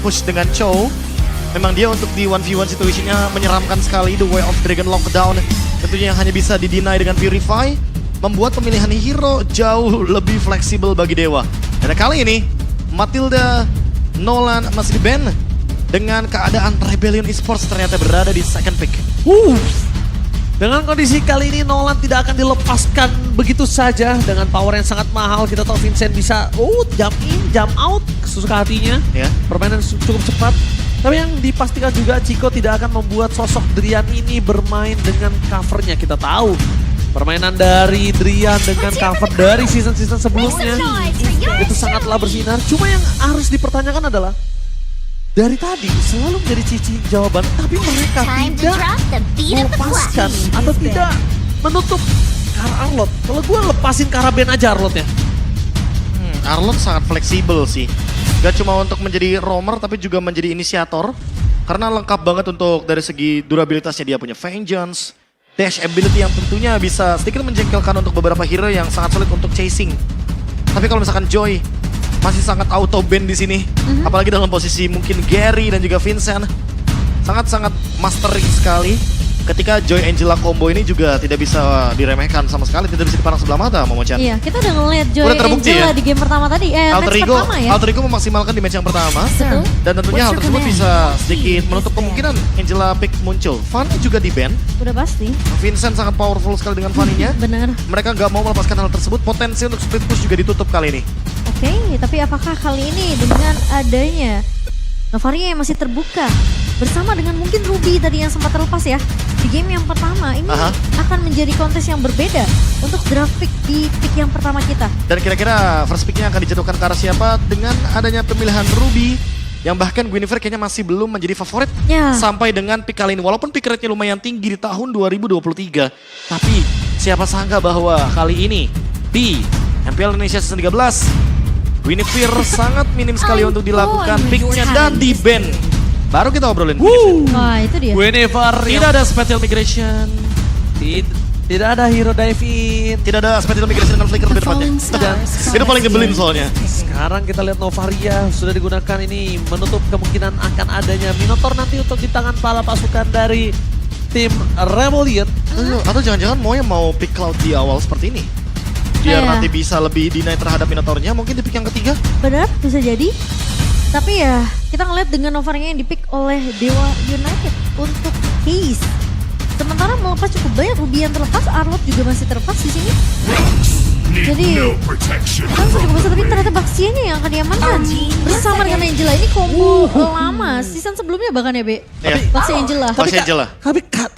push dengan Chow. Memang dia untuk di 1v1 situationnya menyeramkan sekali. The Way of Dragon Lockdown tentunya yang hanya bisa di-deny dengan Purify. Membuat pemilihan hero jauh lebih fleksibel bagi Dewa. Dan kali ini Matilda, Nolan masih di-ban. Dengan keadaan Rebellion Esports ternyata berada di second pick. Dengan kondisi kali ini Nolan tidak akan dilepaskan begitu saja. Dengan power yang sangat mahal, kita tahu Vincent bisa jump in, jump out sesuka hatinya. Ya. Permainan cukup cepat. Tapi yang dipastikan juga Chico tidak akan membuat sosok Drian ini bermain dengan covernya. Kita tahu permainan dari Drian dengan cover dari season-season sebelumnya itu sangatlah bersinar. Cuma yang harus dipertanyakan adalah dari tadi selalu menjadi cici jawaban, tapi mereka tidak melepaskan atau tidak menutup Kara Arlott. Kalau gue lepasin Kara Ben aja Arlottnya. Arlott sangat fleksibel sih. Gak cuma untuk menjadi roamer tapi juga menjadi inisiator. Karena lengkap banget untuk dari segi durabilitasnya, dia punya Vengeance, dash ability yang tentunya bisa sedikit menjengkelkan untuk beberapa hero yang sangat sulit untuk chasing. Tapi kalau misalkan Joy masih sangat auto ban di sini, apalagi dalam posisi mungkin Gary dan juga Vincent, sangat-sangat mastering sekali. Ketika Joy Angela combo ini juga tidak bisa diremehkan sama sekali, tidak bisa dipandang sebelah mata, Momo-chan. Iya, kita udah ngeliat Joy Udah terbukti Angela ya? di game pertama tadi, Alter match Ego, pertama ya. Alter Ego memaksimalkan di match yang pertama. Betul. Dan tentunya hal tersebut bisa sedikit menutup kemungkinan Angela pick muncul. Fanny juga di ban. Udah pasti. Vincent sangat powerful sekali dengan Fanny-nya. Bener. Mereka nggak mau melepaskan hal tersebut. Potensi untuk split push juga ditutup kali ini. Oke, tapi apakah kali ini dengan adanya Novaria yang masih terbuka bersama dengan mungkin Ruby tadi yang sempat terlepas ya di game yang pertama ini akan menjadi kontes yang berbeda untuk draft pick di pick yang pertama kita. Dan kira-kira first pick-nya akan dijatuhkan ke arah siapa dengan adanya pemilihan Ruby yang bahkan Guinevere kayaknya masih belum menjadi favorit sampai dengan pick kali ini. Walaupun pick rate-nya lumayan tinggi di tahun 2023, tapi siapa sangka bahwa kali ini di MPL Indonesia Season 13 Guinevere sangat minim sekali untuk dilakukan pick-nya dan di ban. Baru kita obrolin. Wah, itu dia. Guinevere Tidak ada special migration. tidak ada hero dive in. Tidak ada special migration dengan flicker di depannya. Itu paling nyebelin soalnya. Sekarang kita lihat Novaria sudah digunakan ini menutup kemungkinan akan adanya Minotaur nanti untuk di tangan para pasukan dari tim Rebellion. Atau jangan-jangan mau pick Cloud di awal seperti ini. Biar nanti bisa lebih deny terhadap Minotaurnya, mungkin di pick yang ketiga. Benar, bisa jadi. Tapi ya, kita ngeliat dengan Novaria yang dipick oleh Dewa United untuk Haze. Sementara melepas cukup banyak, Ruby yang terlepas, Arlott juga masih terlepas di sini. Jadi, kan cukup besar, tapi ternyata Baxia-nya yang akan diamankan. Bersama dengan Angela, ini combo lama, season sebelumnya bahkan ya, Be. Baxia Angela.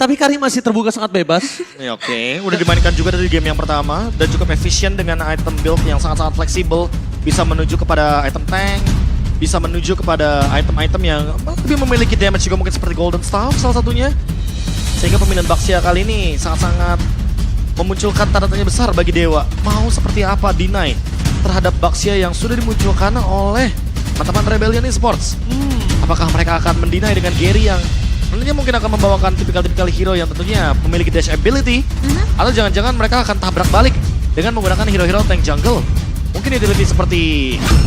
Tapi Kari masih terbuka sangat bebas. Ya, oke, udah dimainkan juga dari game yang pertama dan cukup efisien dengan item build yang sangat-sangat fleksibel. Bisa menuju kepada item tank, bisa menuju kepada item-item yang lebih memiliki damage juga mungkin seperti Golden Staff salah satunya. Sehingga pemilihan Baxia kali ini sangat-sangat memunculkan tanda tanya besar bagi Dewa. Mau seperti apa deny terhadap Baxia yang sudah dimunculkan oleh teman-teman Rebellion Esports. Apakah mereka akan mendeny dengan Gary yang tentunya mungkin akan membawakan tipikal-tipikal hero yang tentunya memiliki dash ability. Atau jangan-jangan mereka akan tabrak balik dengan menggunakan hero-hero tank jungle. Mungkin utility seperti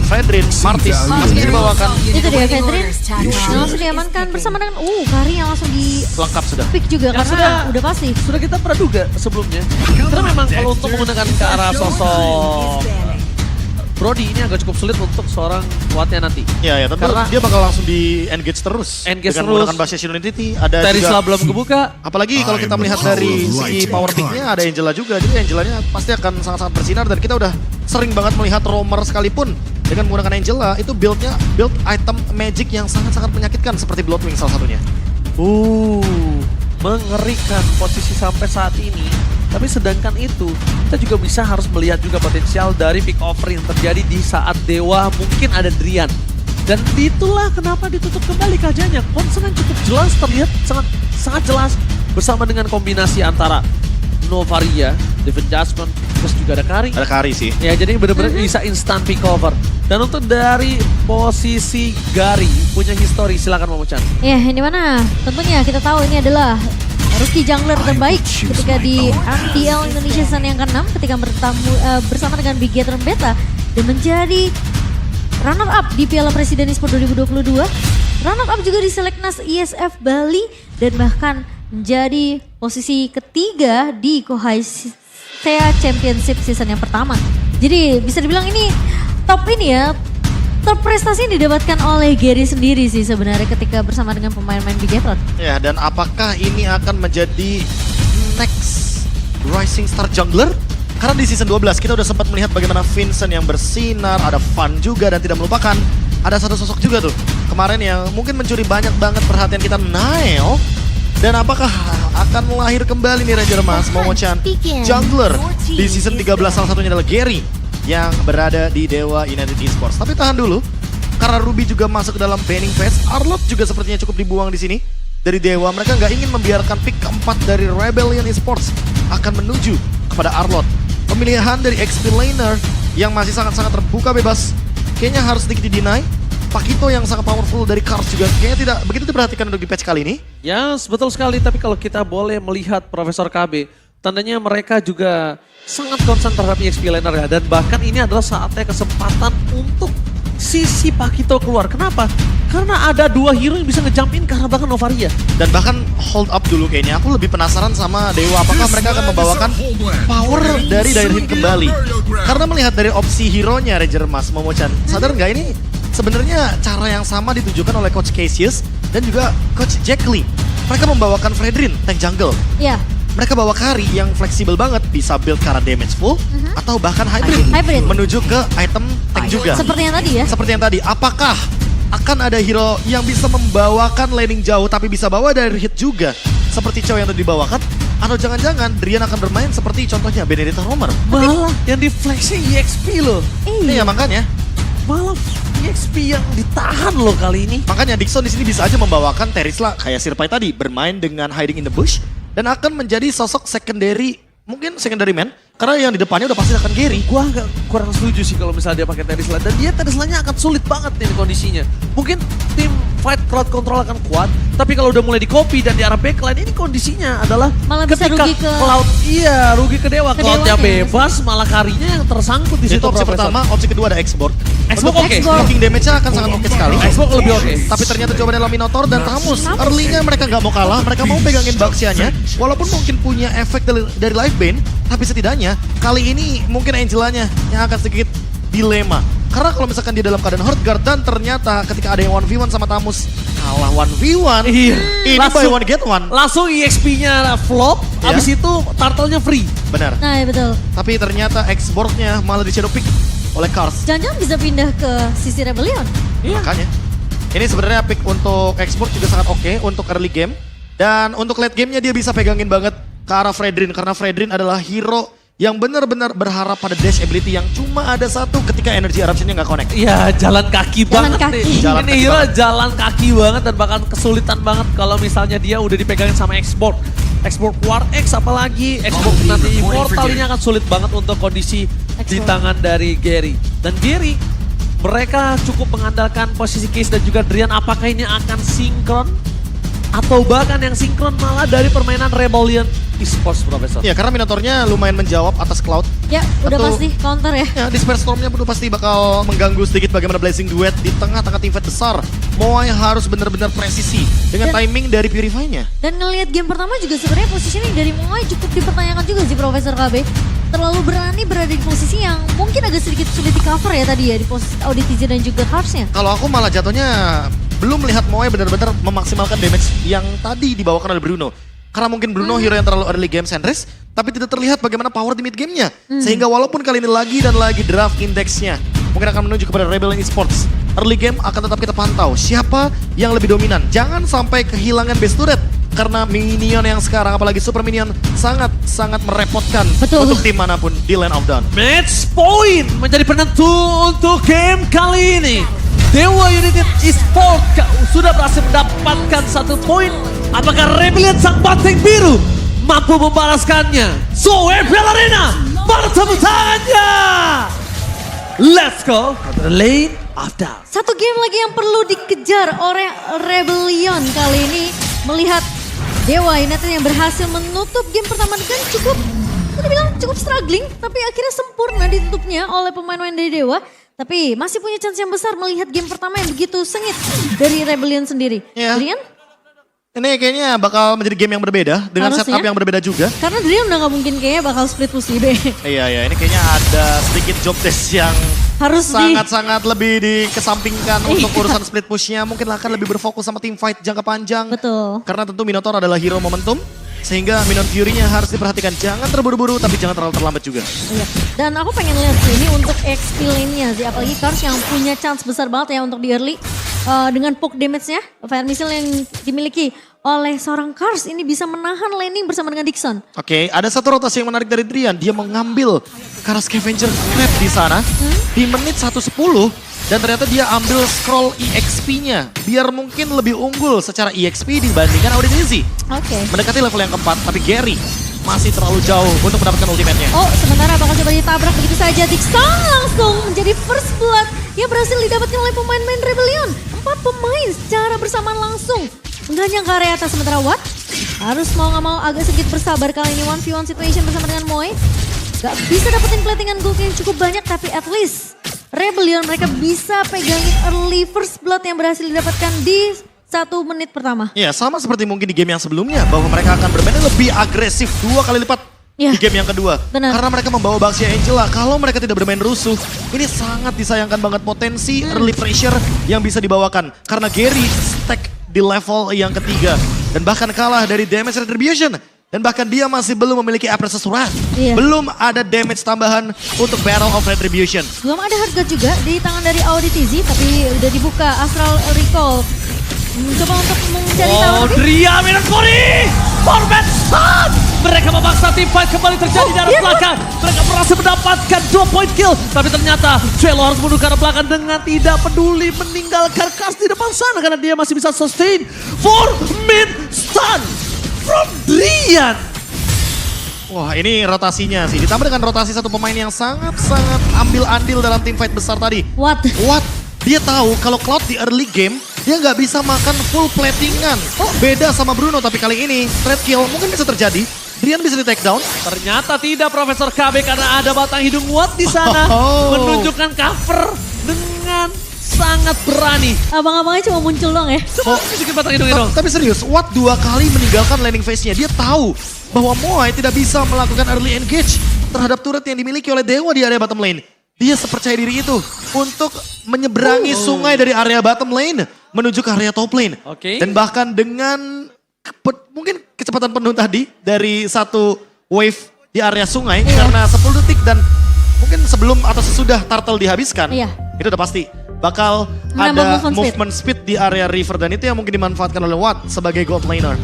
Fedrin, Martis masih bisa dibawakan. Itu dia Fedrin yang langsung diamankan bersama dengan Kari yang langsung di lengkap sudah pick juga Ya, karena udah pasti. Sudah kita pernah duga sebelumnya. Karena memang kalau untuk menggunakan ke arah sosok Brody ini agak cukup sulit untuk seorang kuatnya nanti. Ya, tentu Karena dia bakal langsung di engage terus dengan menggunakan Baxia Shield Identity. Ada Terisla juga belum kebuka. apalagi kalau kita melihat dari segi power pick-nya ada Angela juga. Jadi Angelanya pasti akan sangat-sangat bersinar dan kita udah sering banget melihat roamer sekalipun dengan menggunakan Angela itu build item magic yang sangat-sangat menyakitkan seperti Bloodwing salah satunya. Mengerikan posisi sampai saat ini. Tapi sedangkan itu, kita juga bisa harus melihat juga potensial dari pick offer yang terjadi di saat Dewa mungkin ada Drian. Dan itulah kenapa ditutup kembali kajanya. Konsenan cukup jelas terlihat sangat jelas bersama dengan kombinasi antara Novaria, Devin Jasmine, terus juga ada Kari. Ada Kari sih. Ya, jadi benar-benar bisa instant pick over. Dan untuk dari posisi Gary punya histori, silakan Momo-chan. Ya, yang dimana tentunya kita tahu ini adalah rookie jungler terbaik ketika di MPL Indonesia Season yang ke-6 ketika bertamu bersama dengan Big Gator Beta dan menjadi runner up di Piala Presiden Esports 2022 runner up juga di Seleknas ISF Bali dan bahkan menjadi posisi ketiga di Kohai Sea Championship season yang pertama. Jadi bisa dibilang ini top ini ya, top prestasi yang didapatkan oleh Gary sendiri sih sebenarnya ketika bersama dengan pemain-pemain Bigetron. Ya, dan apakah ini akan menjadi next rising star jungler? Karena di season 12 kita udah sempat melihat bagaimana Vincent yang bersinar, ada Fun juga dan tidak melupakan ada satu sosok juga tuh kemarin yang mungkin mencuri banyak banget perhatian kita, Nile. Dan apakah akan lahir kembali nih Ranger Mas Momo-chan jungler di season 13, salah satunya adalah Gary yang berada di Dewa United Esports. Tapi tahan dulu, karena Ruby juga masuk ke dalam banning phase, Arlot juga sepertinya cukup dibuang di sini. Dari Dewa, mereka nggak ingin membiarkan pick keempat dari Rebellion Esports akan menuju kepada Arlot. Pemilihan dari XP laner yang masih sangat-sangat terbuka bebas, kayaknya harus sedikit di-deny. Pakito yang sangat powerful dari Cars juga kayaknya tidak begitu diperhatikan untuk di patch kali ini. Ya, betul sekali. Tapi kalau kita boleh melihat Profesor KB, tandanya mereka juga sangat concern terhadap EXP laner ya. Dan bahkan ini adalah saatnya kesempatan untuk sisi Pakito keluar. Kenapa? Karena ada dua hero yang bisa ngejump in karena bahkan Novaria. Dan bahkan hold up dulu kayaknya. Aku lebih penasaran sama Dewa. Apakah mereka akan membawakan power dari Direhim kembali? Karena melihat dari opsi hero-nya Ranger Mas Momo-chan, sadar nggak ini sebenarnya cara yang sama ditujukan oleh Coach Cassius dan juga Coach Jack Lee. Mereka membawakan Fredrin, tank jungle. Ya. Mereka bawa Kari yang fleksibel banget, bisa build karena damage full, atau bahkan hybrid, menuju ke item tank juga. Seperti yang tadi ya. Seperti yang tadi, apakah akan ada hero yang bisa membawakan laning jauh tapi bisa bawa dari hit juga? Seperti Chow yang tadi dibawakan? Atau jangan-jangan Drian akan bermain seperti contohnya Benedetta Romer? Malah yang di flexing EXP loh. Iya makanya. Malah EXP yang ditahan loh kali ini. Makanya Dixon di sini bisa aja membawakan Terisla kayak Sirpai tadi, bermain dengan hiding in the bush dan akan menjadi sosok secondary, mungkin secondary man, karena yang di depannya udah pasti akan Gary. Gua agak kurang setuju sih kalau misalnya dia pakai Terisla, dan dia Terislanya akan sulit banget nih kondisinya. Mungkin tim fight crowd control akan kuat, tapi kalau udah mulai di copy dan di arah backline ini kondisinya adalah Malah bisa ketika rugi ke Cloud, iya rugi ke Dewa, Cloudnya Dewanya. bebas, malah Karinya yang tersangkut di situ. Itu opsi Profesor. pertama, opsi kedua ada Export. Export Untuk oke. blocking damage-nya akan sangat oke sekali. Xbox lebih oke. Tapi ternyata jawabannya adalah Minotaur dan Tamus. Early-nya mereka nggak mau kalah, mereka mau pegangin Baxianya. Walaupun mungkin punya efek dari live bane, tapi setidaknya kali ini mungkin Angelanya yang akan sedikit dilema. Karena kalau misalkan dia dalam keadaan hurt guard dan ternyata ketika ada yang 1v1 sama Tamus kalah 1v1, Iya. ini buy one get one. Langsung EXP-nya flop, Iya. abis itu turtle-nya free. Benar. Nah ya betul. Tapi ternyata X-board-nya malah di shadow pick oleh Cars. Jangan-jangan bisa pindah ke sisi Rebellion. Iya. Makanya. Ini sebenarnya pick untuk export juga sangat oke untuk early game. Dan untuk late game-nya dia bisa pegangin banget ke arah Fredrin. Karena Fredrin adalah hero yang benar-benar berharap pada dash ability yang cuma ada satu ketika energy eruption-nya nggak connect. Iya, jalan kaki Jalan banget kaki. nih. Jalan Ini kaki hero banget. jalan kaki banget dan bahkan kesulitan banget kalau misalnya dia udah dipegangin sama export. Export War X apalagi, export nanti Immortal ini akan sulit banget untuk kondisi di Export. tangan dari Gary. Dan Gary, mereka cukup mengandalkan posisi Case dan juga Drian, apakah ini akan sinkron? Atau bahkan yang sinkron malah dari permainan Rebellion Esports, Profesor. Ya karena Minotaurnya lumayan menjawab atas Cloud. Ya udah Atau- pasti counter ya. Ya, Disperse Storm-nya udah pasti bakal mengganggu sedikit bagaimana Blazing Duet di tengah-tengah tim fight besar. Moai harus benar-benar presisi dengan Dan- timing dari Purify-nya. Dan ngelihat game pertama juga sebenarnya positioning dari Moai cukup dipertanyakan juga sih Profesor KB. Terlalu berani berada di posisi yang mungkin agak sedikit sulit di cover ya tadi ya di posisi Auditizi dan juga Harps-nya. Kalau aku malah jatuhnya belum melihat Moai benar-benar memaksimalkan damage yang tadi dibawakan oleh Bruno. Karena mungkin Bruno hero yang terlalu early game centris, tapi tidak terlihat bagaimana power di mid game-nya. Sehingga walaupun kali ini lagi dan lagi draft index-nya, mungkin akan menuju kepada Rebellion Esports. Early game akan tetap kita pantau siapa yang lebih dominan. Jangan sampai kehilangan base turret. Karena minion yang sekarang, apalagi super minion, sangat-sangat merepotkan Betul. untuk tim manapun di Land of Dawn. Match point menjadi penentu untuk game kali ini. Dewa United Esports sudah berhasil mendapatkan 1 poin. Apakah Rebellion sang banteng biru mampu membalaskannya? So, FPL Arena, mana tepuk tangannya? Let's go to the lane of down. Satu game lagi yang perlu dikejar oleh Rebellion kali ini. Melihat Dewa United yang berhasil menutup game pertama dengan cukup, kita bilang cukup struggling. Tapi akhirnya sempurna ditutupnya oleh pemain-pemain dari Dewa. Tapi masih punya chance yang besar melihat game pertama yang begitu sengit dari Rebellion sendiri. Iya. Drian? Ini kayaknya bakal menjadi game yang berbeda dengan Harusnya. setup yang berbeda juga. Karena Drian udah gak mungkin kayaknya bakal split push B. Iya, ini kayaknya ada sedikit job desk yang Harus sangat-sangat lebih dikesampingkan untuk Iya. urusan split pushnya. Mungkin akan lebih berfokus sama team fight jangka panjang. Betul. Karena tentu Minotaur adalah hero momentum. Sehingga Minion Fury-nya harus diperhatikan. Jangan terburu-buru tapi jangan terlalu terlambat juga. Iya. Dan aku pengen lihat sih ini untuk XP lane-nya sih. Apalagi Cars yang punya chance besar banget ya untuk di early. Dengan poke damage-nya, Fire Missile yang dimiliki oleh seorang Cars ini bisa menahan laning bersama dengan Dixon. Oke, ada satu rotasi yang menarik dari Drian. Dia mengambil Kara Scavenger Crab di sana di menit 1:10 dan ternyata dia ambil scroll EXP-nya biar mungkin lebih unggul secara EXP dibandingkan Auditezi. Oke. Mendekati level yang keempat, tapi Gary masih terlalu jauh untuk mendapatkan ultimate-nya. Oh, sementara bakal coba ditabrak begitu saja. Dixon langsung menjadi first blood yang berhasil didapatkan oleh pemain-pemain Rebellion. 4 pemain secara bersamaan langsung menghanyang ke area atas. Sementara Watt harus mau gak mau agak sedikit bersabar kali ini 1v1 situation bersama dengan Moe. Gak bisa dapetin platingan gold yang cukup banyak tapi at least Rebellion mereka bisa pegangin early first blood yang berhasil didapatkan di 1 menit pertama. Ya, sama seperti mungkin di game yang sebelumnya bahwa mereka akan bermain lebih agresif 2 kali lipat Ya. di game yang kedua. Benar. Karena mereka membawa Baxia Angela. Kalau mereka tidak bermain rusuh, ini sangat disayangkan banget potensi early pressure yang bisa dibawakan. Karena Gary stack di level yang ketiga dan bahkan kalah dari damage retribution. Dan bahkan dia masih belum memiliki Apprentice Wrath. Iya. Belum ada damage tambahan untuk Battle of Retribution. Belum ada harga juga di tangan dari Auditezi tapi udah dibuka Astral Recall. Mencoba untuk mencari tahu. Oh, Drian Minion Fury! Format Sun! Mereka memaksa tim fight kembali terjadi di arah iya, belakang. Mereka berhasil mendapatkan 2 point kill. Tapi ternyata Cello harus mundur ke arah belakang dengan tidak peduli meninggalkan Cars di depan sana. Karena dia masih bisa sustain for mid stun from Drian. Wah, ini rotasinya sih. Ditambah dengan rotasi satu pemain yang sangat-sangat ambil andil dalam tim fight besar tadi. What? Dia tahu kalau Cloud di early game, dia nggak bisa makan full platingan. Beda sama Bruno, tapi kali ini trade kill mungkin bisa terjadi. Drian bisa di take down. Ternyata tidak Profesor KB karena ada batang hidung Watt di sana. Oh. Menunjukkan cover dengan sangat berani. Abang-abangnya cuma muncul dong ya. Coba tunjukin batang hidungnya dong. Tapi serius, Watt 2 kali meninggalkan landing phase-nya. Dia tahu bahwa Moai tidak bisa melakukan early engage terhadap turret yang dimiliki oleh Dewa di area bottom lane. Dia sepercaya diri itu untuk menyeberangi sungai dari area bottom lane menuju ke area top lane. Oke. Dan bahkan dengan mungkin kecepatan penuh tadi dari satu wave di area sungai karena 10 detik dan mungkin sebelum atau sesudah turtle dihabiskan. Iya. Itu udah pasti bakal Menambah ada movement movement speed di area river dan itu yang mungkin dimanfaatkan oleh Watt sebagai gold laner.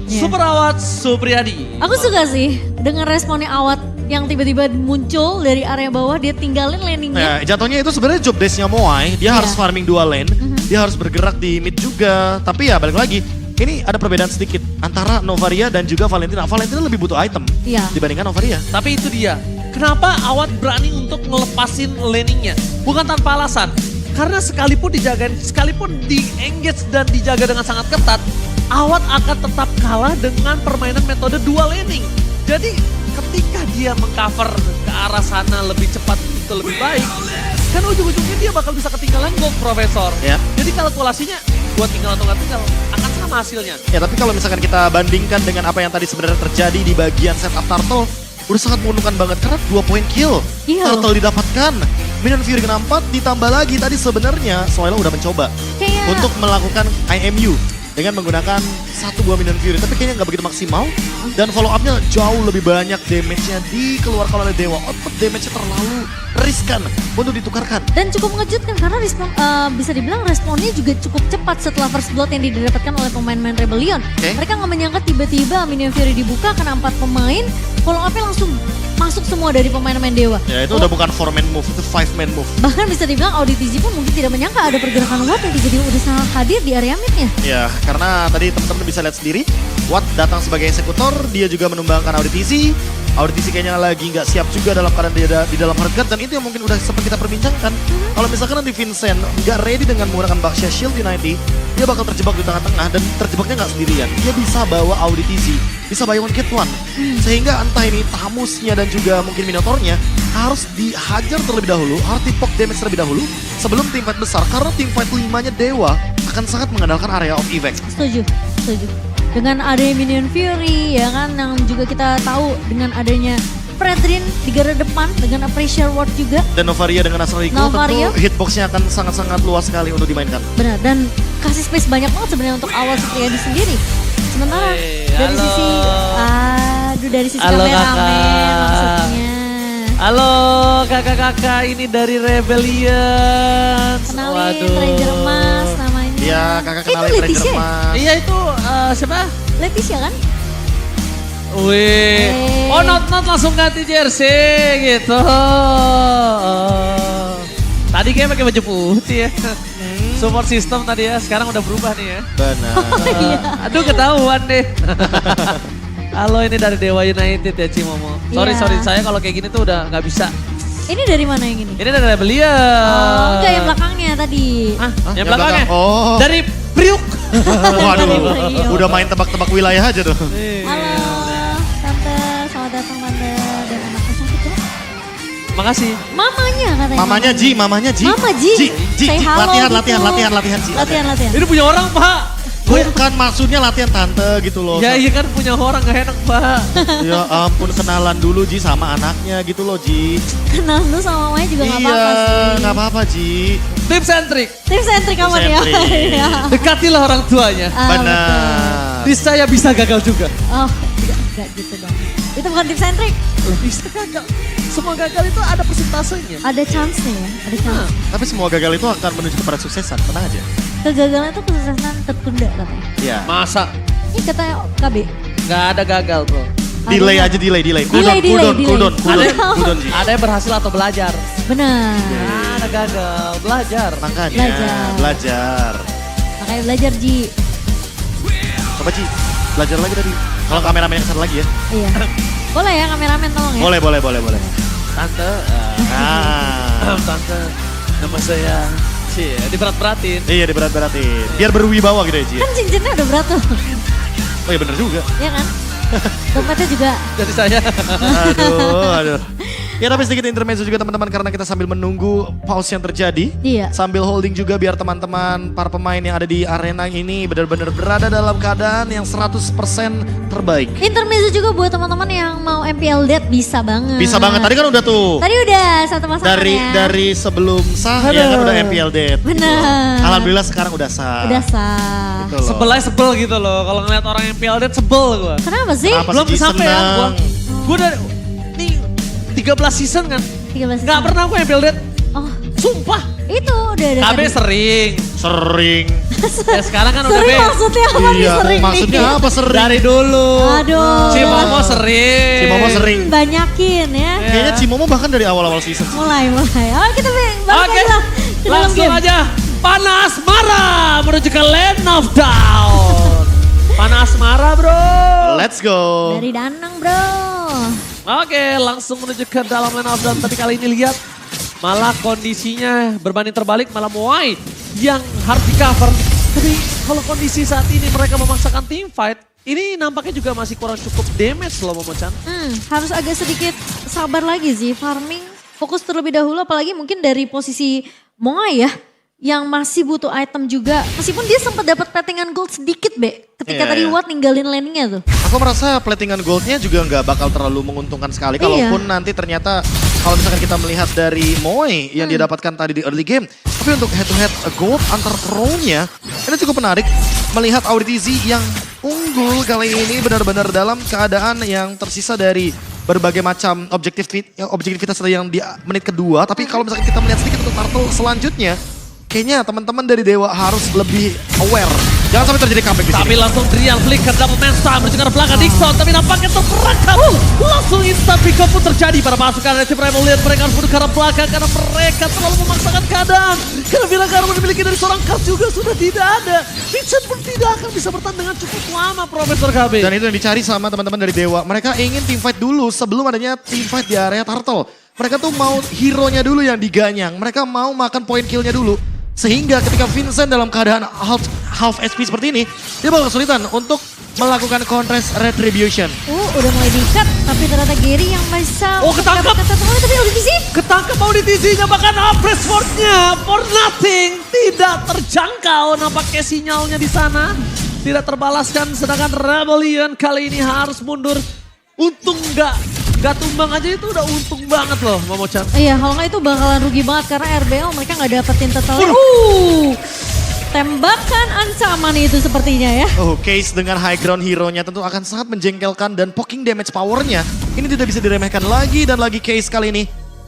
Iya. Super Awat Supriyadi. Aku suka sih dengan responnya Awat yang tiba-tiba muncul dari area bawah, dia tinggalin landingnya. Ya, jatuhnya itu sebenarnya job desk-nya Moai. Dia harus farming 2 lane, dia harus bergerak di mid juga. Tapi ya balik lagi, ini ada perbedaan sedikit antara Novaria dan juga Valentina. Valentina lebih butuh item Iya. dibandingkan Novaria. Tapi itu dia. Kenapa Awat berani untuk ngelepasin laningnya? Bukan tanpa alasan. Karena sekalipun dijagain, sekalipun di-engage dan dijaga dengan sangat ketat, Awat akan tetap kalah dengan permainan metode dual laning. Jadi ketika dia mengcover ke arah sana lebih cepat itu lebih baik. Kan ujung-ujungnya dia bakal bisa ketinggalan gold Profesor. Ya. Jadi kalkulasinya buat tinggal atau nggak tinggal akan sama hasilnya. Ya tapi kalau misalkan kita bandingkan dengan apa yang tadi sebenarnya terjadi di bagian setup Turtle, udah sangat menguntungkan banget karena 2 point kill. Iya. Turtle didapatkan. Minion Fury kena 4 ditambah lagi tadi sebenarnya Soila udah mencoba Kayak untuk melakukan IMU dengan menggunakan 1 buah Minion Fury. Tapi kayaknya nggak begitu maksimal. Dan follow up-nya jauh lebih banyak damage-nya dikeluarkan oleh Dewa. Output damage-nya terlalu riskan untuk ditukarkan. dan cukup mengejutkan karena bisa dibilang responnya juga cukup cepat setelah first blood yang didapatkan oleh pemain-pemain Rebellion. Oke. Mereka nggak menyangka tiba-tiba Minion Fury dibuka kena 4 pemain, follow up-nya langsung masuk semua dari pemain-pemain Dewa. Ya itu udah bukan 4-man move, itu 5-man move. Bahkan bisa dibilang Auditezi pun mungkin tidak menyangka ada pergerakan Watt yang tiba-tiba udah sangat hadir di area mid-nya. Ya, karena tadi teman-teman bisa lihat sendiri, Watt datang sebagai eksekutor, dia juga menumbangkan Auditezi, Auditisi kayaknya lagi nggak siap juga dalam keadaan dia di dalam hard guard, dan itu yang mungkin udah sempat kita perbincangkan. Kalau misalkan nanti Vincent nggak ready dengan menggunakan Baxia Shield United, dia bakal terjebak di tengah-tengah, dan terjebaknya nggak sendirian. Dia bisa bawa Auditisi, bisa buy one get one. Sehingga entah ini Tamusnya dan juga mungkin Minotaurnya harus dihajar terlebih dahulu, harus dipok damage terlebih dahulu sebelum tim fight besar. Karena tim fight 5-nya Dewa akan sangat mengandalkan area of effect. Setuju. Dengan adanya Minion Fury ya kan, yang juga kita tahu dengan adanya Fredrin di garda depan dengan Appreciate Ward juga. Dan Novaria dengan Astral Eagle Novaria. tentu hitboxnya akan sangat-sangat luas sekali untuk dimainkan. Benar, dan kasih space banyak banget sebenarnya untuk awal Supriyadi sendiri. Sementara dari halo. dari sisi Halo, kameramen Kakak. maksudnya. Halo kakak-kakak, ini dari Rebellion. Kenalin Ranger Mas namanya. Iya, kakak Itu kenalin Ranger Leticia ya? Mas. Iya itu siapa? Leticia kan? Wih, oh not langsung ganti jersey gitu. Tadi kayak pakai baju putih ya. Support system tadi ya, sekarang udah berubah nih ya. Benar. Iya. Aduh ketahuan deh. Halo, ini dari Dewa United ya Cimomo. Sorry Iya. saya kalau kayak gini tuh udah nggak bisa. Ini dari mana yang ini? Ini dari Rebellion. Oh, enggak yang belakangnya tadi. Ah, yang yang belakangnya? belakang. Oh. Dari Priuk. Waduh, Iya. udah main tebak-tebak wilayah aja tuh. Halo, Tante, selamat datang Tante dan anaknya cantik ya. Makasih. Mamanya katanya. Mamanya Ji. Mama Ji. Ji, Say halo latihan, gitu. latihan, Ji. Latihan. Ini punya orang Pak. Bukan maksudnya latihan tante gitu loh. Ya iya kan punya orang gak enak Pak. Ya ampun, kenalan dulu Ji sama anaknya gitu loh Ji. Kenal lu sama mamanya juga gak Iya, apa-apa sih. nggak apa-apa Ji. Tips and trick. Tips and trick kamu ya. Tips and trick. Iya. Dekatilah orang tuanya. Ah, betul. Benar. Niscaya bisa gagal juga. Oh, enggak gitu dong. Itu bukan tips and trick. Bisa gagal. Semua gagal itu ada persentasenya. Ada chance-nya ya, ada chance. Tapi semua gagal itu akan menuju kepada suksesan, tenang aja. Kegagalan itu kesuksesan tertunda katanya. Iya. Masa? Ini katanya KB. Gak ada gagal bro. Delay aja, delay. Delay. Cooldown Ji. Ada yang berhasil atau belajar. Benar. Ada gagal, belajar. Makanya belajar. Makanya belajar Ji. Coba Ji, belajar lagi tadi. Kalau kameramen yang kesana lagi ya. Iya. Boleh ya kameramen tolong ya. Boleh. Tante, Nah. tante, nama saya. Cie, diberat-beratin. Iya, diberat-beratin. Biar berwibawa gitu ya Ji. Kan cincinnya udah berat tuh. Oh iya bener juga. Iya kan? Dompetnya juga. Dari saya. Aduh. Ya tapi sedikit intermezzo juga teman-teman, karena kita sambil menunggu pause yang terjadi. Iya. Sambil holding juga biar teman-teman para pemain yang ada di arena ini benar-benar berada dalam keadaan yang 100% terbaik. Intermezzo juga buat teman-teman yang mau MPL Dead bisa banget. Bisa banget, tadi kan udah tuh. Tadi udah satu pasangan ya. Dari sebelum sah ya kan udah MPL Dead. Benar. Alhamdulillah sekarang udah sah. Udah sah. Gitu loh. Sebel gitu loh. Kalau ngeliat orang yang PLD sebel gue. Kenapa sih? Kenapa? Belum Ji, sampai ya. seneng. Gue udah nih 13 season kan. 13 Gak pernah gue yang PLD. Oh, Sumpah. itu udah ada. KB sering. Sering. Ya sekarang kan udah Sering be. maksudnya apa nih Iya, sering maksudnya nih? apa sering? Dari dulu. Aduh. Cimomo sering. Cimomo sering. Banyakin ya. Iya. Kayaknya Cimomo bahkan dari awal-awal season. Mulai. Oh kita balik Oke, aja lah ke dalam langsung game. aja. Panas marah menuju ke Land of Down. Panas marah bro. Let's go. Dari Danang bro. Oke, langsung menuju ke dalam Land of Down. Tapi kali ini lihat malah kondisinya berbanding terbalik, malah Moai yang hard di cover. Tapi kalau kondisi saat ini mereka memaksakan team fight, ini nampaknya juga masih kurang cukup damage loh Momo-chan. Harus agak sedikit sabar lagi sih, farming fokus terlebih dahulu, apalagi mungkin dari posisi Moai ya, yang masih butuh item juga. Meskipun dia sempat dapat platingan gold sedikit Be, ketika Iya, tadi iya. Watt ninggalin landingnya tuh. Aku merasa platingan goldnya juga nggak bakal terlalu menguntungkan sekali. Iya. Kalaupun nanti ternyata kalau misalkan kita melihat dari Moe yang dia dapatkan tadi di early game. Tapi untuk head to head gold antar role-nya ini cukup menarik. Melihat Auditizi yang unggul kali ini benar-benar dalam keadaan yang tersisa dari berbagai macam objektivitas yang di menit kedua. Tapi kalau misalkan kita melihat sedikit untuk turtle selanjutnya, kayaknya teman-teman dari Dewa harus lebih aware Jangan sampai terjadi comeback di sini. Tapi langsung Drian flicker double man star menuju ke arah belakang Dixon. Tapi nampaknya terperangkap. Langsung instant pick up pun terjadi pada pasukan dari tim Rebellion. Mereka harus menuju ke arah belakang karena mereka terlalu memaksakan keadaan. Karena bila karma dimiliki dari seorang Kaz juga sudah tidak ada. Vincent pun tidak akan bisa bertahan dengan cukup lama Profesor KB. Dan itu yang dicari sama teman-teman dari Dewa. Mereka ingin teamfight dulu sebelum adanya teamfight di area Turtle. Mereka tuh mau hero-nya dulu yang diganyang. Mereka mau makan point kill-nya dulu. Sehingga ketika Vincent dalam keadaan half HP seperti ini, dia bakal kesulitan untuk melakukan contest retribution. Udah mulai di-cut, tapi ternyata Gary yang bisa... Ketangkap. Tapi audisi. Ketangkap audisinya, bahkan press forward-nya for nothing. Tidak terjangkau nampaknya sinyalnya di sana. Tidak terbalaskan, sedangkan Rebellion kali ini harus mundur. Untung nggak tumbang aja itu udah untung banget loh Momo-chan. Iya, kalau nggak itu bakalan rugi banget karena RBL mereka nggak dapetin totalnya. Tembakan ancaman itu sepertinya ya. Case dengan high ground hero-nya tentu akan sangat menjengkelkan dan poking damage power-nya ini tidak bisa diremehkan lagi dan lagi. Case kali ini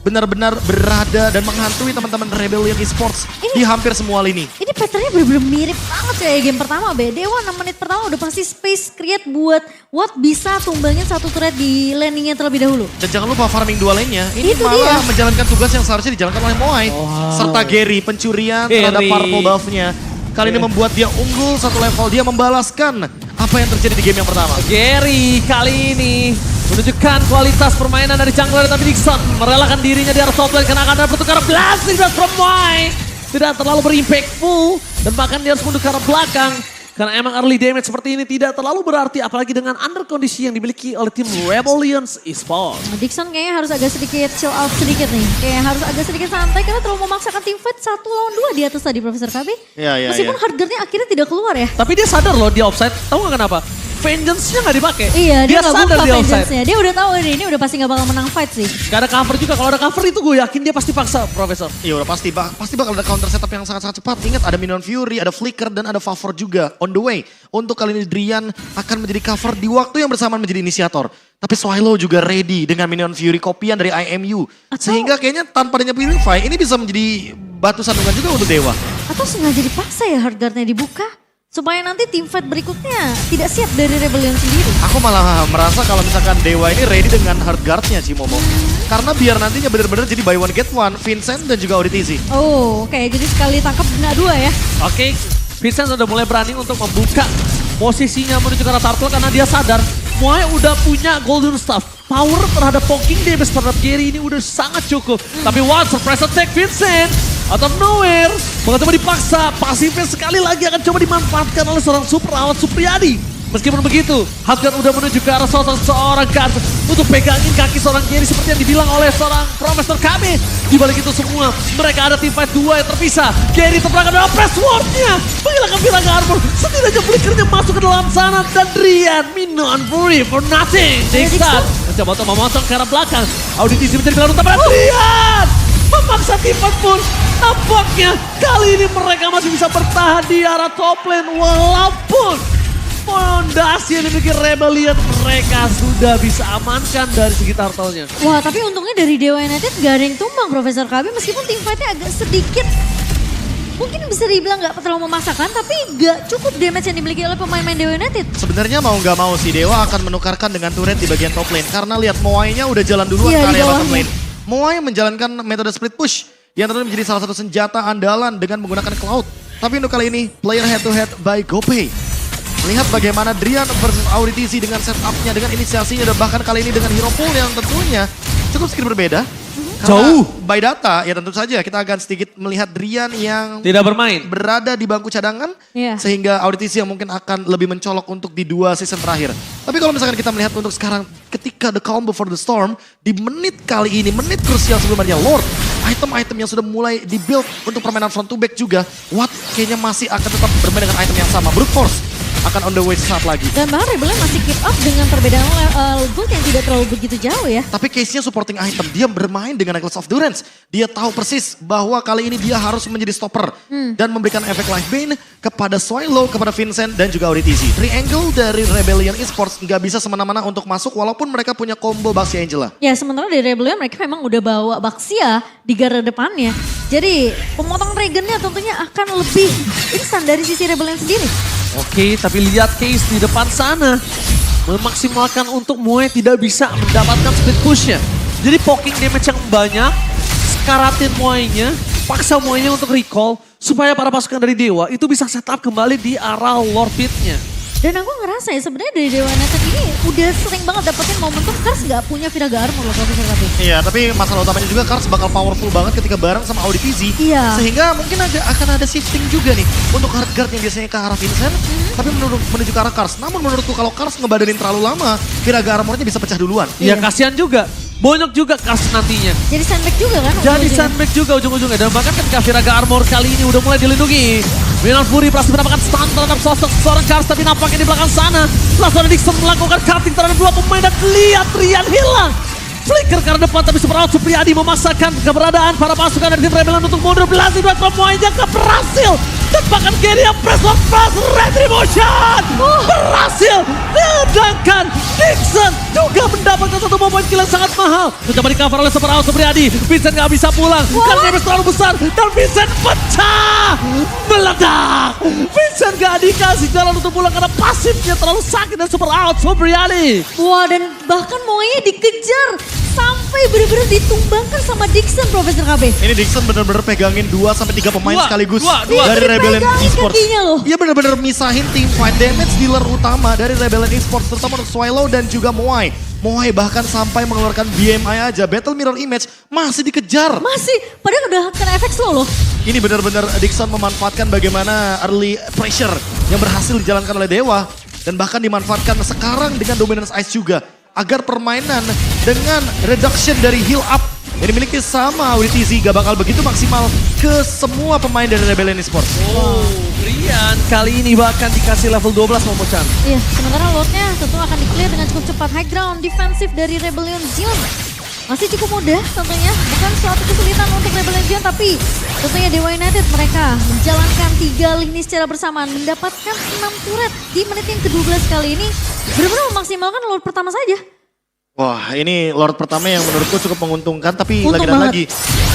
benar-benar berada dan menghantui teman-teman Rebellion Esports di hampir semua lini. Ini patternnya bener-bener mirip banget kayak game pertama. Dewa 6 menit pertama udah pasti space create buat Watt bisa tumbangin satu turret di landingnya terlebih dahulu. Dan jangan lupa farming dua lane-nya. Ini Itu malah dia. menjalankan tugas yang seharusnya dijalankan oleh Moai. Serta Gary, pencurian terhadap purple buff-nya. Kali ini membuat dia unggul satu level. Dia membalaskan apa yang terjadi di game yang pertama. Gary kali ini menunjukkan kualitas permainan dari jungler, tapi Dixon merelakan dirinya di arah top lane karena akan ada pertukaran blasting blast from Moai. Tidak terlalu berimpactful dan bahkan dia harus mundur ke arah belakang. Karena emang early damage seperti ini tidak terlalu berarti apalagi dengan under kondisi yang dimiliki oleh tim Rebellion Esports. Dixon kayaknya harus agak sedikit chill out sedikit nih. Kayak harus agak sedikit santai karena terlalu memaksakan tim fight 1 lawan 2 di atas tadi Profesor KB. Iya. Meskipun hard guard-nya akhirnya tidak keluar ya. Tapi dia sadar loh dia offside. Tahu gak kenapa? Vengeance-nya gak dipakai. Iya, dia nggak sadar buka dia offside. vengeance-nya. Dia udah tahu ini udah pasti gak bakal menang fight sih. Gak ada cover juga. Kalau ada cover itu gue yakin dia pasti paksa, Profesor. Iya udah pasti bakal ada counter setup yang sangat-sangat cepat. Ingat ada Minion Fury, ada Flicker dan ada Favor juga on the way. Untuk kali ini Drian akan menjadi cover di waktu yang bersamaan menjadi inisiator. Tapi Swallow juga ready dengan Minion Fury kopian dari IMU. Sehingga kayaknya tanpa adanya Purify ini bisa menjadi batu sandungan juga untuk Dewa. Atau sengaja dipaksa ya hard guard-nya dibuka. Supaya nanti tim fight berikutnya tidak siap dari Rebellion sendiri. Aku malah merasa kalau misalkan Dewa ini ready dengan hard guard-nya sih Momo. Karena biar nantinya benar-benar jadi buy one get one, Vincent dan juga Auditizi. Oke, jadi sekali tangkap kena 2 ya. Oke, Vincent sudah mulai berani untuk membuka posisinya menuju ke arah Turtle karena dia sadar Moai udah punya Golden Staff. Power terhadap poking damage terhadap Gary ini udah sangat cukup. Tapi what, surprise attack Vincent out of nowhere. Mencoba dipaksa, pasifnya sekali lagi akan coba dimanfaatkan oleh seorang super awat Supriyadi. Meskipun begitu, Hardguard udah menuju ke arah sosok seorang Kaz untuk pegangin kaki seorang Gary seperti yang dibilang oleh seorang Profesor KB. Di balik itu semua, mereka ada tim fight 2 yang terpisah. Gary terperangkap dengan passwordnya, menghilangkan bilangan armor. Setidaknya flickernya masuk ke dalam sana dan Drian Minion Fury for nothing. Dixon mencoba untuk memotong ke arah belakang. Auditizi menjadi pilihan utama Drian memaksa tim fight pun. Nampaknya kali ini mereka masih bisa bertahan di arah top lane walaupun fondasi yang dimiliki Rebellion mereka sudah bisa amankan dari segi turtle-nya. Wah, tapi untungnya dari Dewa United gak ada yang tumbang Profesor KB meskipun tim fight-nya agak sedikit mungkin bisa dibilang gak terlalu memaksakan tapi gak cukup damage yang dimiliki oleh pemain-pemain Dewa United. Sebenarnya mau nggak mau sih Dewa akan menukarkan dengan turret di bagian top lane. Karena lihat Moai-nya udah jalan duluan Iya, ke di area bottom bawahnya. lane. Moai menjalankan metode split push yang tentunya menjadi salah satu senjata andalan dengan menggunakan Cloud. Tapi untuk kali ini player head to head by GoPay. Lihat bagaimana Drian versus Auditizi dengan setupnya, dengan inisiasinya, dan bahkan kali ini dengan hero pool yang tentunya cukup sedikit berbeda. Jauh. By data, ya tentu saja kita akan sedikit melihat Drian yang Tidak bermain. berada di bangku cadangan. Iya. Sehingga Auditizi yang mungkin akan lebih mencolok untuk di 2 season terakhir. Tapi kalau misalkan kita melihat untuk sekarang, ketika the calm before the storm, di menit kali ini, menit krusial sebelum adanya Lord, item-item yang sudah mulai di-build untuk permainan front to back juga, Watt kayaknya masih akan tetap bermain dengan item yang sama. Brute Force akan on the way sesaat lagi. Dan bahkan Rebellion masih keep up dengan perbedaan gold yang tidak terlalu begitu jauh ya. Tapi case-nya supporting item, dia bermain dengan Necklace of Durance. Dia tahu persis bahwa kali ini dia harus menjadi stopper. Dan memberikan efek life bane kepada Swallow, kepada Vincent, dan juga Auditizi. Triangle dari Rebellion Esports nggak bisa semena-mena untuk masuk walaupun mereka punya combo Baxia Angela. Ya sementara dari Rebellion mereka memang udah bawa Baxia di garda depannya. Jadi pemotong Dragonnya tentunya akan lebih instan dari sisi Rebellion sendiri. Oke, tapi lihat Case di depan sana. Memaksimalkan untuk Moe tidak bisa mendapatkan split push-nya. Jadi poking damage yang banyak, sekaratin Moe-nya, paksa Moe-nya untuk recall. Supaya para pasukan dari Dewa itu bisa setup kembali di arah Lord Pit-nya. Dan aku ngerasa ya sebenarnya dari Dewa United ini udah sering banget dapetin momentum Kars nggak punya Viraga Armor loh Profesor KB. Iya, tapi masalah utamanya juga Kars bakal powerful banget ketika bareng sama Audi PZ. Iya. Sehingga mungkin akan ada shifting juga nih untuk hard guard yang biasanya ke arah Vincent, tapi menuju ke arah Kars. Namun menurutku kalau Kars ngebadanin terlalu lama, Viraga Armornya bisa pecah duluan. Iya, Iya. kasihan juga. Bonyok juga Kars nantinya. Jadi sandbag juga kan? Jadi ujung-ujungnya. sandbag juga ujung-ujungnya. Dan bahkan ketika Viraga Armor kali ini udah mulai dilindungi. Milan Fury berhasil mendapatkan stun terhadap sosok seorang Kars. Tapi nampaknya di belakang sana. Langsung Dixon melakukan cutting terhadap dua pemain. Dan lihat Rian hilang. Flicker ke arah depan tapi Super Out Supriyadi memaksakan keberadaan para pasukan dari tim Rebellion untuk mundur. Berhasil buat semuanya gak berhasil. Dan bahkan Gary yang press Retribution berhasil. Sedangkan Dixon juga mendapatkan satu momen kill yang sangat mahal. Mencoba di cover oleh Super Out Supriyadi. Vincent gak bisa pulang karena damage terlalu besar. Dan Vincent pecah. Meledak. Vincent gak dikasih jalan untuk pulang karena pasifnya terlalu sakit dan Super Out Supriyadi. Wah, dan bahkan Moe dikejar sampai benar-benar ditumbangkan sama Dixon Profesor KB. Ini Dixon bener-bener pegangin 2-3 pemain Dua, sekaligus dua. dari Rebellion Dipegangin Esports. kakinya loh. Iya bener-bener misahin tim fight damage dealer utama dari Rebellion Esports, terutama untuk Swallow dan juga Moai. Moai bahkan sampai mengeluarkan BMI aja, Battle Mirror Image masih dikejar. Masih, padahal udah kena efek slow loh. Ini benar-benar Dixon memanfaatkan bagaimana early pressure yang berhasil dijalankan oleh Dewa. Dan bahkan dimanfaatkan sekarang dengan Dominance Ice juga. Agar permainan dengan reduction dari heal up yang dimiliki sama Audi TZ gak bakal begitu maksimal ke semua pemain dari Rebellion Esports. Oh, Rian kali ini bahkan dikasih level 12 Momo-chan. Iya, sementara Lordnya tentu akan di-clear dengan cukup cepat. High ground defensif dari Rebellion Zion. Masih cukup mudah tentunya, bukan suatu kesulitan untuk Rebellion Zion, tapi tentunya Dewa United mereka menjalankan 3 lini secara bersamaan, mendapatkan 6 turret di menit yang ke-12 kali ini. Benar-benar memaksimalkan Lord pertama saja. Wah, ini Lord pertama yang menurutku cukup menguntungkan, tapi Untung lagi dan banget. lagi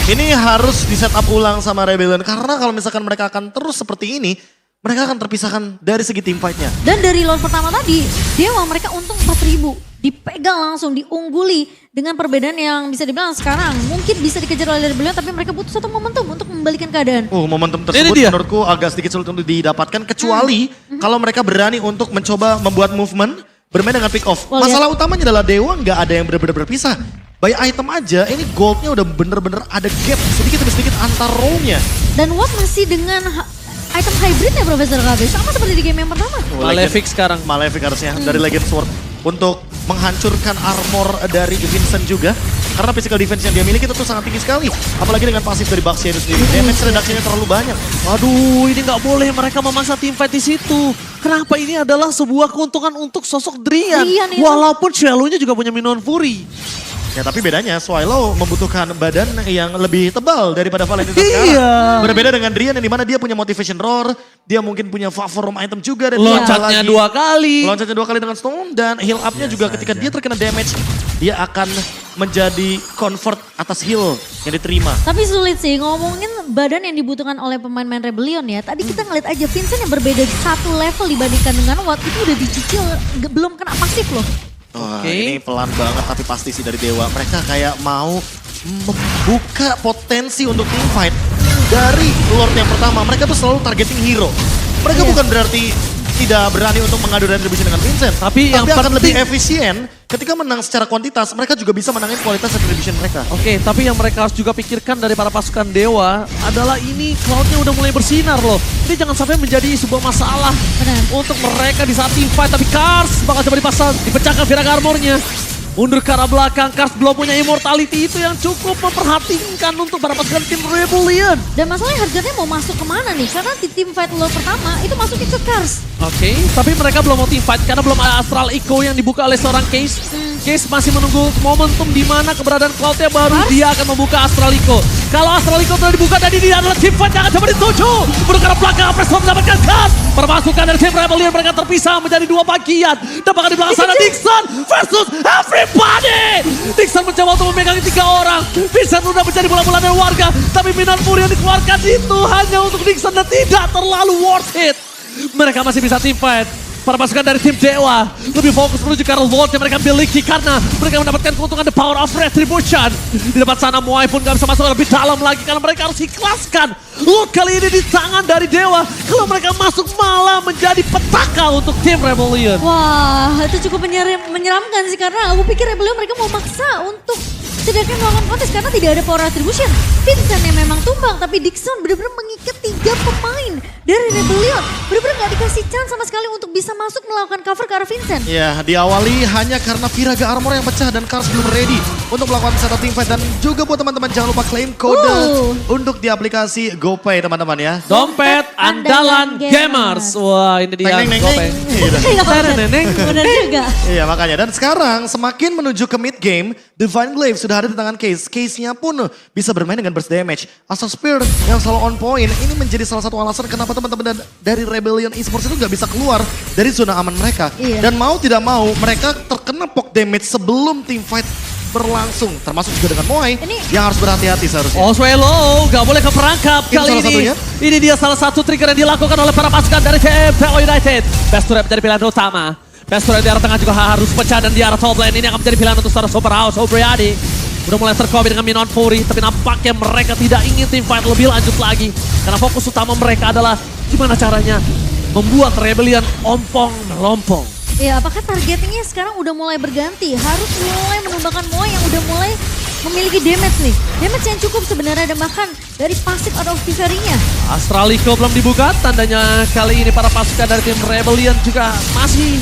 ini harus di setup ulang sama Rebellion. Karena kalau misalkan mereka akan terus seperti ini, mereka akan terpisahkan dari segi team fight-nya. Dan dari Lord pertama tadi, Dewa mereka untung 4.000. Dipegang langsung, diungguli dengan perbedaan yang bisa dibilang sekarang mungkin bisa dikejar oleh Rebellion, tapi mereka butuh satu momentum untuk membalikan keadaan. Momentum Ini tersebut dia. menurutku agak sedikit sulit untuk didapatkan, kecuali kalau mereka berani untuk mencoba membuat movement, bermain dengan pick off. Well, Masalah utamanya adalah Dewa nggak ada yang benar-benar berpisah. By item aja, ini goldnya udah bener-bener ada gap sedikit demi sedikit antar row-nya. Dan Watt masih dengan item hybridnya Profesor KB, sama seperti di game yang pertama. Malefic sekarang. Malefic harusnya dari Legend Sword untuk menghancurkan armor dari Vincent juga. Karena physical defense yang dia miliki itu sangat tinggi sekali. Apalagi dengan pasif dari Baxia itu sendiri. Damage reduction-nya terlalu banyak. Waduh, ini nggak boleh mereka memaksa tim fight di situ. Kenapa ini adalah sebuah keuntungan untuk sosok Drian. Drian itu. Walaupun Shallow-nya juga punya Minon Fury. Ya tapi bedanya Swallow membutuhkan badan yang lebih tebal daripada Valentina Iya. sekarang. Berbeda dengan Drian yang dimana dia punya motivation roar, dia mungkin punya favor item juga dan Loncatnya ditambah lagi 2 kali. Loncatnya 2 kali dengan Stone dan heal up-nya juga ketika dia terkena damage, dia akan menjadi convert atas heal yang diterima. Tapi sulit sih ngomongin badan yang dibutuhkan oleh pemain-pemain Rebellion ya. Tadi kita ngeliat aja Vincent yang berbeda satu level dibandingkan dengan Watt itu udah dicicil belum kena pasif loh. Wah, Oke. ini pelan banget tapi pasti sih dari Dewa. Mereka kayak mau membuka potensi untuk team fight dari Lord yang pertama. Mereka tuh selalu targeting hero. Mereka Iya. bukan berarti tidak berani untuk mengadu retribution dengan Vincent. Tapi yang akan penting- lebih efisien ketika menang secara kuantitas. Mereka juga bisa menangin kualitas retribution mereka. Oke, tapi yang mereka harus juga pikirkan dari para pasukan Dewa adalah ini cloud-nya udah mulai bersinar loh. Ini jangan sampai menjadi sebuah masalah Benar. untuk mereka di saat team fight. Tapi Kars bakal coba dipasang, dipecahkan Viraga Armornya. Mundur ke arah belakang, Kars belum punya immortality itu yang cukup memperhatinkan untuk para pasukan tim Rebellion. Dan masalahnya harganya mau masuk kemana nih? Karena di tim fight Lord pertama itu masuknya ke Kars. Oke, tapi mereka belum mau team fight karena belum ada Astral Echo yang dibuka oleh seorang Case. Case masih menunggu momentum di mana keberadaan Cloud-nya baru dia akan membuka Astral Echo. Kalau Astral Echo telah dibuka dan ini adalah team fight yang akan coba dituju. Mundur ke arah belakang, Presto mendapatkan cut. Permasukan dari tim Rebellion mereka terpisah menjadi 2 bagian. Dan bahkan di belakang sana Dixon versus everybody. Dixon mencoba untuk memegangi 3 orang. Vincent udah menjadi bola-bola dari warga. Tapi Minan Fury yang dikeluarkan itu hanya untuk Dixon dan tidak terlalu worth it. Mereka masih bisa team fight. Para pasukan dari tim Dewa lebih fokus menuju ke Lord yang mereka miliki karena mereka mendapatkan keuntungan the power of retribution. Di depan sana Moai pun gak bisa masuk lebih dalam lagi karena mereka harus ikhlaskan Lord kali ini di tangan dari Dewa. Kalau mereka masuk malah menjadi petaka untuk tim Rebellion. Wah, itu cukup menyeramkan sih karena aku pikir Rebellion mereka mau maksa untuk setidaknya melakukan kontes karena tidak ada power attribution. Vincent yang memang tumbang, tapi Dixon benar-benar mengikat 3 pemain dari Rebellion. Benar-benar gak dikasih chance sama sekali untuk bisa masuk melakukan cover ke arah Vincent. Ya, diawali hanya karena Viraga armor yang pecah dan Kars belum ready untuk melakukan setup team fight. Dan juga buat teman-teman jangan lupa claim kode untuk di aplikasi GoPay teman-teman ya. Dompet andalan gamers. Wah, ini dia Neng, neng, GoPay. neng. Iya. Neneng. Benar juga. Iya makanya, dan sekarang semakin menuju ke mid game, Divine Glaive sudah ada di tangan Case. Case-nya pun bisa bermain dengan burst damage. Astral Spear yang selalu on point, ini menjadi salah satu alasan kenapa teman-teman dari Rebellion Esports itu gak bisa keluar dari zona aman mereka. Iya. Dan mau tidak mau, mereka terkena poke damage sebelum team fight berlangsung. Termasuk juga dengan Moai yang harus berhati-hati seharusnya. Oswelo gak boleh keperangkap Itu kali salah ini. satunya. Ini dia salah satu trigger yang dilakukan oleh para pasukan dari tim PO United. Best to Rap menjadi pilihan utama. Best to Rap di arah tengah juga harus pecah dan di arah top lane ini akan menjadi pilihan untuk seorang Super House O'Briady. Udah mulai terkobi dengan Minon Fury, tapi nampaknya mereka tidak ingin team fight lebih lanjut lagi. Karena fokus utama mereka adalah gimana caranya membuat Rebellion ompong melompong. Ya, apakah targetingnya sekarang udah mulai berganti? Harus mulai menumbangkan Moai yang udah mulai memiliki damage nih. Damage yang cukup sebenarnya dan bahkan dari pasif out of Tiverinya. Astralico belum dibuka, tandanya kali ini para pasukan dari tim Rebellion juga masih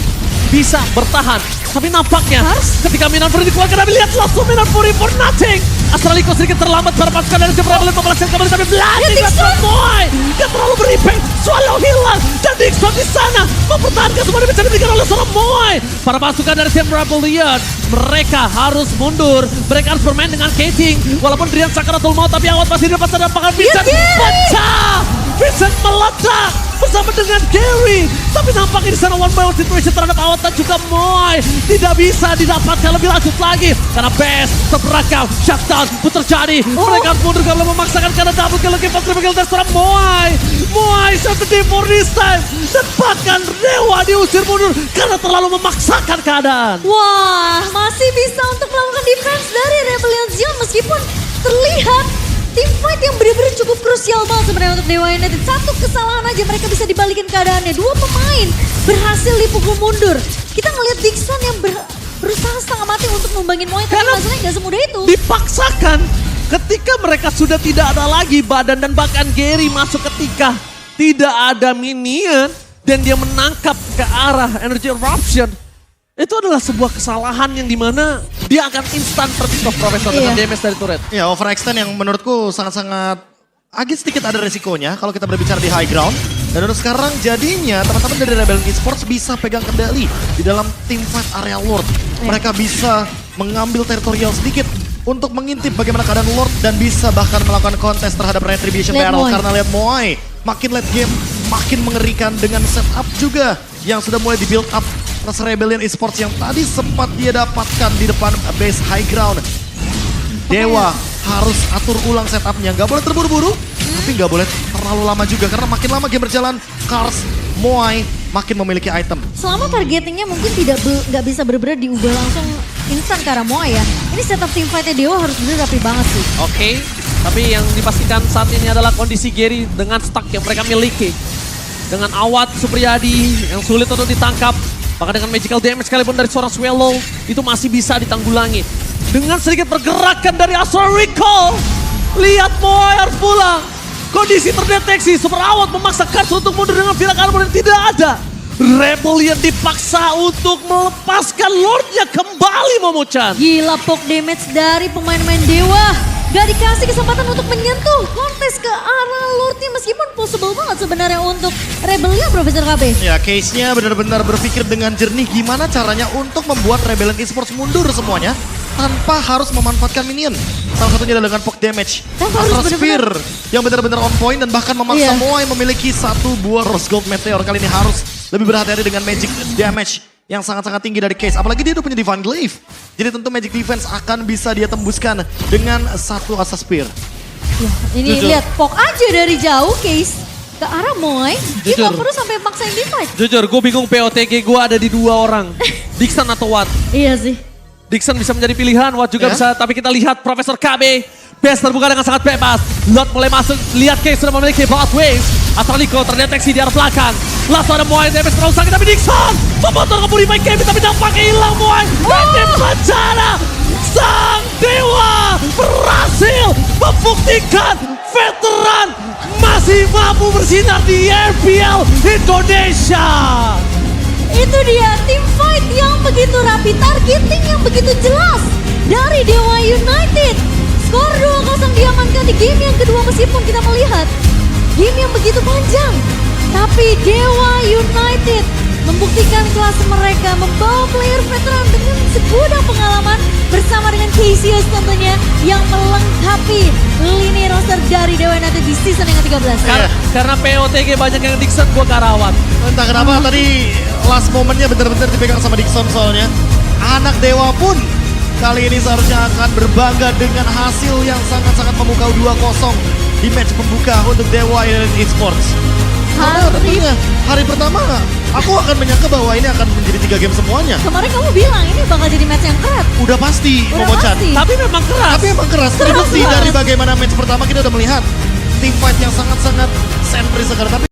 bisa bertahan. Tapi nampaknya ketika Minon Fury dikeluarkan, kami lihat langsung Minon Fury for nothing. Astralico sedikit terlambat, para pasukan dari tim Rebellion membalaskan kembali, tapi Dixon Moai gak terlalu berimpact. Swallow hilang dan Dixon di sana mempertahankan semua yang bisa diberikan oleh seorang Moai. Para pasukan dari tim Rebellion, mereka harus mundur. Mereka harus bermain dengan Kating. Walaupun Drian Sakaratul Maut, tapi awat masih dapat sedapatkan Vincent pecah. Vincent meledak bersama dengan Gary. Tapi nampaknya di sana one by one situation terhadap Awat dan juga Moai tidak bisa didapatkan lebih lanjut lagi. Karena best terperangkap, shutdown pun terjadi. Mereka harus mundur karena memaksakan karena double kill lagi pas triple kill dari seorang Moai. Moai satu team for this time. Dan bahkan Dewa diusir mundur karena terlalu memaksakan keadaan. Wah, masih bisa untuk melakukan defense dari Rebellion Zion meskipun terlihat team fight yang benar-benar cukup krusial banget sebenarnya untuk Dewa United. Satu kesalahan aja mereka bisa dibalikin keadaannya. 2 pemain berhasil dipukul mundur. Kita ngelihat Dixon yang berusaha setengah mati untuk numbangin Moai, tapi masalahnya gak semudah itu. Dipaksakan ketika mereka sudah tidak ada lagi badan dan bahkan Gary masuk ketika tidak ada minion dan dia menangkap ke arah energy eruption. Itu adalah sebuah kesalahan yang dimana dia akan instan terpick off Profesor dengan damage dari turret. Ya, overextend yang menurutku sangat-sangat agak sedikit ada resikonya kalau kita berbicara di high ground. Dan untuk sekarang jadinya teman-teman dari Rebellion Esports bisa pegang kendali di dalam team fight area Lord. Mereka bisa mengambil teritorial sedikit untuk mengintip bagaimana keadaan Lord dan bisa bahkan melakukan kontes terhadap Retribution Barrel. Karena lihat Moai makin late game, makin mengerikan dengan setup juga yang sudah mulai di build up. Plus Rebellion Esports yang tadi sempat dia dapatkan di depan base high ground. Dewa harus atur ulang setupnya, nggak boleh terburu-buru, tapi nggak boleh terlalu lama juga karena makin lama game berjalan, Kars, Moai makin memiliki item. Selama targetingnya mungkin nggak bisa benar-benar diubah langsung instan ke arah Moai ya. Ini setup team fightnya Dewa harus benar rapi banget sih. Oke, tapi yang dipastikan saat ini adalah kondisi Gary dengan stack yang mereka miliki. Dengan Awat Supriyadi yang sulit untuk ditangkap. Bahkan dengan magical damage sekalipun dari seorang Swallow itu masih bisa ditanggulangi. Dengan sedikit pergerakan dari Astral Recall. Lihat Moai harus pulang. Kondisi terdeteksi. Super Awat memaksa Kars untuk mundur dengan Viraga armor yang tidak ada. Rebellion dipaksa untuk melepaskan Lordnya kembali Momo-chan. Gila poke damage dari pemain-pemain Dewa. Gak dikasih kesempatan untuk menyentuh kontes ke arah Lordnya meskipun possible banget sebenarnya untuk Rebellion Profesor KB. Ya, case-nya benar-benar berpikir dengan jernih gimana caranya untuk membuat Rebellion Esports mundur semuanya tanpa harus memanfaatkan minion. Salah satunya adalah dengan poke damage. Astral Spear yang benar-benar on point dan bahkan memaksa Moai memiliki 1 buah Rose Gold Meteor. Kali ini harus lebih berhati-hati dengan magic damage yang sangat-sangat tinggi dari Case. Apalagi dia udah punya Divine Glaive. Jadi tentu magic defense akan bisa dia tembuskan dengan 1 Astral Spear. Ya, ini lihat poke aja dari jauh Case. ke arah Moy. Dia Jujur. nggak perlu sampai paksain divide. Jujur, gue bingung POTG gue ada di 2 orang. Dixon atau Watt. Iya sih. Dixon bisa menjadi pilihan, Watt juga Ya. bisa. Tapi kita lihat Profesor KB. Best terbuka dengan sangat bebas. Lot mulai masuk, lihat Case sudah memiliki Blood Waves. Astraliko terdeteksi di arah belakang. Langsung ada Moy, damage terlalu sakit, tapi Dixon memotong kembali main game, tapi dampaknya hilang Moy. Tim rencana, sang dewa berhasil membuktikan veteran masih mampu bersinar di RPL Indonesia. Itu dia tim fight yang begitu rapi, targeting yang begitu jelas dari Dewa United. Skor 2-0 diamankan di game yang kedua meskipun kita melihat game yang begitu panjang. Tapi Dewa United membuktikan kelas mereka, membawa player veteran dengan segudang pengalaman bersama dengan KCS tentunya yang melengkapi lini roster dari Dewa United di season yang ke-13. Karena POTG banyak yang Dixon, gue Karawat. Entah kenapa tadi last momennya benar-benar dipegang sama Dixon soalnya. Anak Dewa pun kali ini seharusnya akan berbangga dengan hasil yang sangat-sangat memukau 2-0 di match pembuka untuk Dewa United Esports. Karena tentunya hari pertama aku akan menyangka bahwa ini akan menjadi 3 game semuanya. Kemarin kamu bilang ini bakal jadi match yang kerat. Udah pasti, Udah Momo-chan. pasti. Tapi memang keras. Tapi emang keras, terbukti dari bagaimana match pertama kita udah melihat team fight yang sangat-sangat sentris sekarang. Tapi